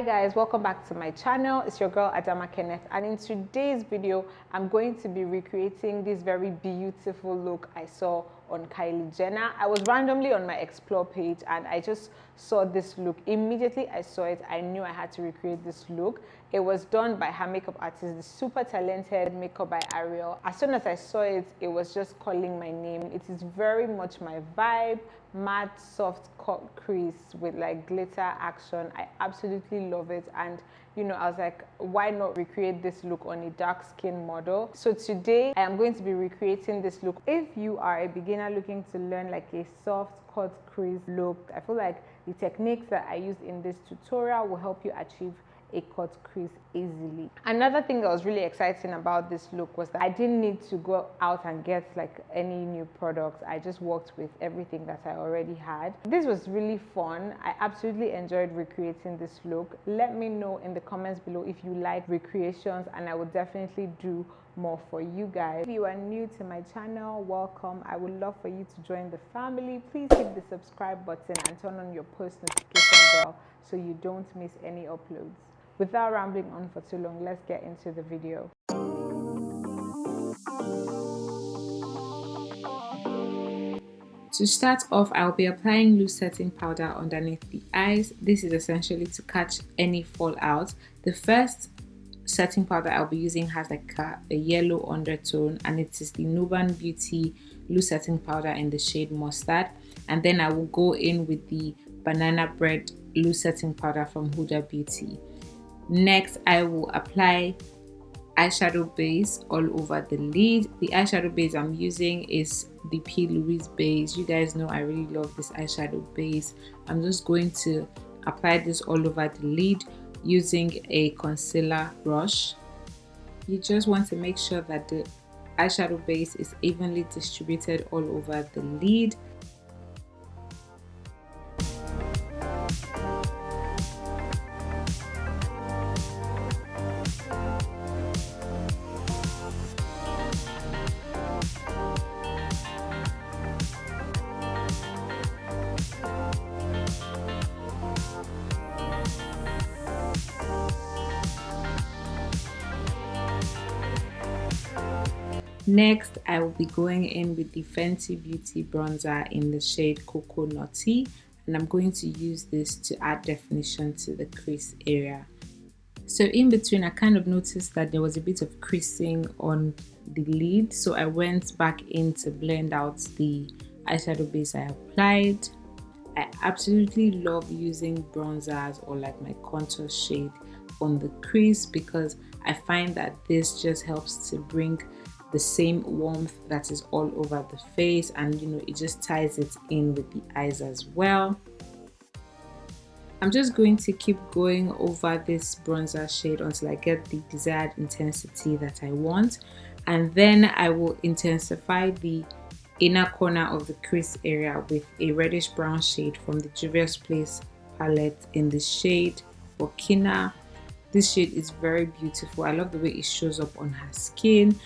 Hi guys, welcome back to my channel. It's your girl Adama Kenneth, and in today's video I'm going to be recreating this very beautiful look I saw on Kylie Jenner. I was randomly on my explore page and I just saw this look. Immediately I saw it, I knew I had to recreate this look. It was done by her makeup artist, the super talented Makeup by Ariel. As soon as I saw it, it was just calling my name. It is very much my vibe. Matte soft cut crease with like glitter action. I absolutely love it, and you know, I was like, why not recreate this look on a dark skin model? So today I am going to be recreating this look. If you are a beginner looking to learn like a soft cut crease look, I feel like the techniques that I used in this tutorial will help you achieve a cut crease easily. Another thing that was really exciting about this look was that I didn't need to go out and get like any new products. I just worked with everything that I already had. This was really fun. I absolutely enjoyed recreating this look. Let me know in the comments below if you like recreations, and I will definitely do more for you guys. If you are new to my channel, welcome. I would love for you to join the family. Please hit the subscribe button and turn on your post notification bell so you don't miss any uploads. Without rambling on for too long, let's get into the video. To start off, I'll be applying loose setting powder underneath the eyes. This is essentially to catch any fallout. The first setting powder I'll be using has like a yellow undertone, and it is the Nuban Beauty loose setting powder in the shade Mustard. And then I will go in with the Banana Bread loose setting powder from Huda Beauty. Next, I will apply eyeshadow base all over the lid. The eyeshadow base I'm using is the P. Louise base. You guys know I really love this eyeshadow base. I'm just going to apply this all over the lid using a concealer brush. You just want to make sure that the eyeshadow base is evenly distributed all over the lid. Next, I will be going in with the Fenty Beauty bronzer in the shade Coco Nutty, and I'm going to use this to add definition to the crease area. So in between, I kind of noticed that there was a bit of creasing on the lid, so I went back in to blend out the eyeshadow base I applied. I absolutely love using bronzers or like my contour shade on the crease because I find that this just helps to bring the same warmth that is all over the face, and you know, it just ties it in with the eyes as well. I'm just going to keep going over this bronzer shade until I get the desired intensity that I want, and then I will intensify the inner corner of the crease area with a reddish brown shade from the Juvia's Place palette in the shade Burkina. This shade is very beautiful. I love the way it shows up on her skin.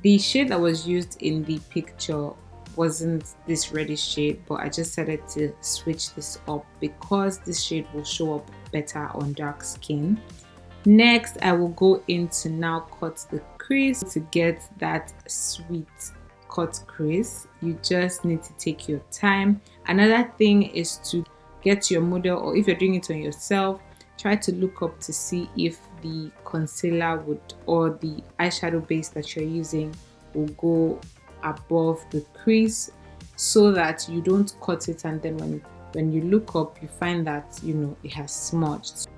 The shade that was used in the picture wasn't this reddish shade, but I just decided to switch this up because this shade will show up better on dark skin. Next, I will go in to now cut the crease. To get that sweet cut crease, you just need to take your time. Another thing is to get your model, or if you're doing it on yourself, try to look up to see if the concealer would, or the eyeshadow base that you're using will go above the crease, so that you don't cut it and then when you look up you find that, you know, it has smudged.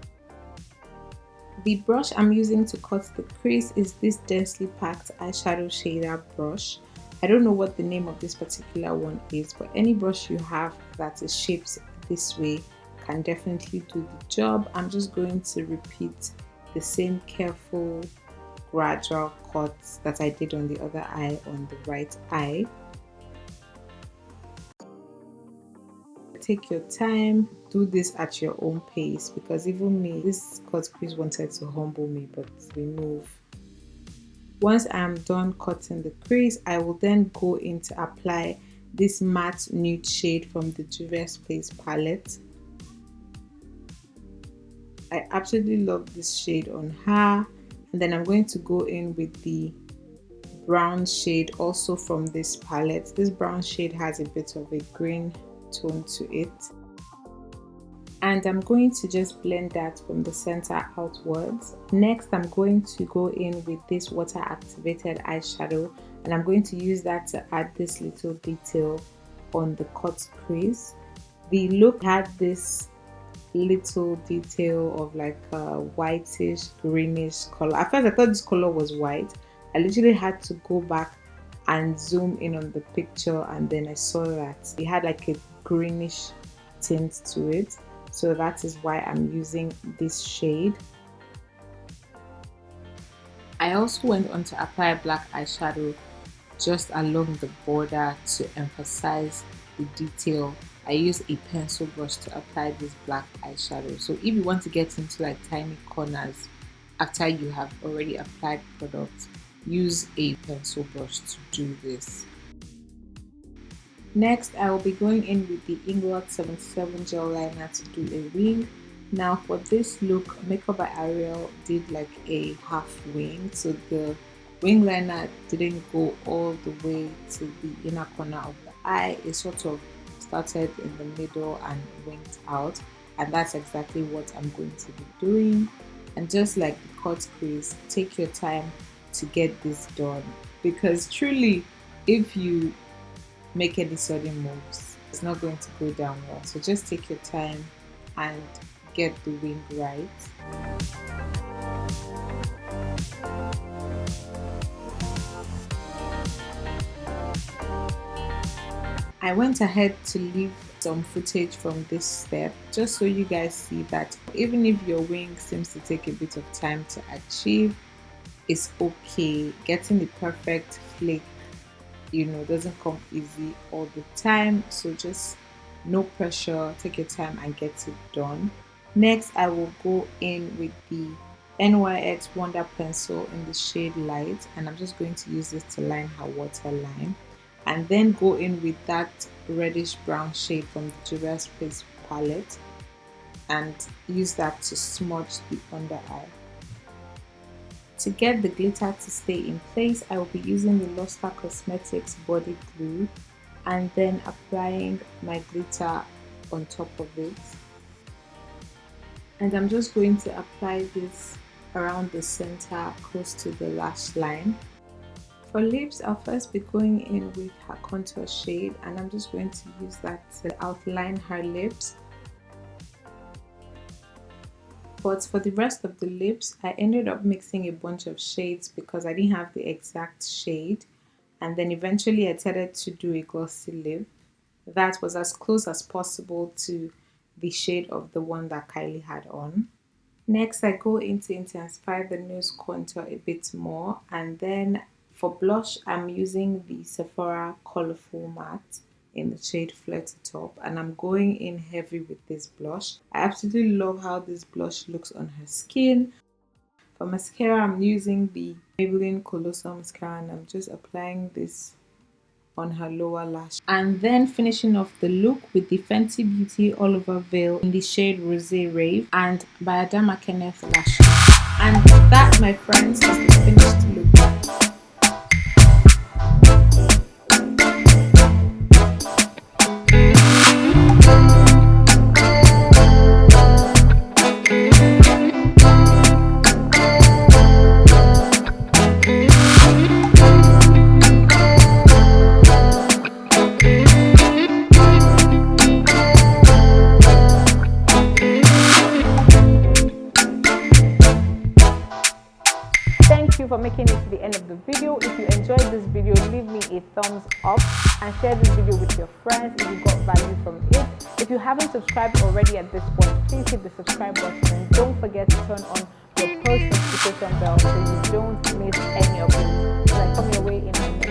The brush I'm using to cut the crease is this densely packed eyeshadow shader brush. I don't know what the name of this particular one is, but any brush you have that is shaped this way can definitely do the job. I'm just going to repeat the same careful gradual cuts that I did on the other eye on the right eye. Take your time, do this at your own pace, because even me, this cut crease wanted to humble me, but we move. Once I am done cutting the crease, I will then go in to apply this matte nude shade from the Juvia's Place palette. I absolutely love this shade on her. And then I'm going to go in with the brown shade also from this palette. This brown shade has a bit of a green tone to it. And I'm going to just blend that from the center outwards. Next, I'm going to go in with this water activated eyeshadow, and I'm going to use that to add this little detail on the cut crease. The look had this little detail of like a whitish greenish color. At first I thought this color was white. I literally had to go back and zoom in on the picture, and then I saw that it had like a greenish tint to it. So that is why I'm using this shade. I also went on to apply black eyeshadow just along the border to emphasize the detail. I use a pencil brush to apply this black eyeshadow. So if you want to get into like tiny corners after you have already applied product, use a pencil brush to do this. Next, I will be going in with the Inglot 77 gel liner to do a wing. Now for this look, Makeup by Ariel did like a half wing, so the wing liner didn't go all the way to the inner corner of the eye. It sort of started in the middle and went out, and that's exactly what I'm going to be doing. And just like the cut crease, take your time to get this done, because truly if you make any sudden moves, it's not going to go down well. So just take your time and get the wing right. I went ahead to leave some footage from this step just so you guys see that even if your wing seems to take a bit of time to achieve, it's okay. Getting the perfect flake, you know, doesn't come easy all the time, so just no pressure, take your time and get it done. Next, I will go in with the NYX Wonder Pencil in the shade Light, and I'm just going to use this to line her waterline, and then go in with that reddish brown shade from the Juvia's Place palette and use that to smudge the under eye. To get the glitter to stay in place, I will be using the Luster Cosmetics body glue and then applying my glitter on top of it. And I'm just going to apply this around the center close to the lash line. For lips, I'll first be going in with her contour shade, and I'm just going to use that to outline her lips. But for the rest of the lips, I ended up mixing a bunch of shades because I didn't have the exact shade, and then eventually I decided to do a glossy lip that was as close as possible to the shade of the one that Kylie had on. Next, I go in to intensify the nose contour a bit more, and then for blush, I'm using the Sephora Colorful Matte in the shade Flirty Top, and I'm going in heavy with this blush. I absolutely love how this blush looks on her skin. For mascara, I'm using the Maybelline Colossal Mascara, and I'm just applying this on her lower lash. And then finishing off the look with the Fenty Beauty All Over Veil in the shade Rosé Rave and by Adama Kenneth Lashes. And that, my friends, is the finished look. Thank you for making it to the end of the video. If you enjoyed this video, leave me a thumbs up and share this video with your friends if you got value from it. If you haven't subscribed already at this point, please hit the subscribe button and don't forget to turn on your post notification bell so you don't miss any of these. Like, come your way in my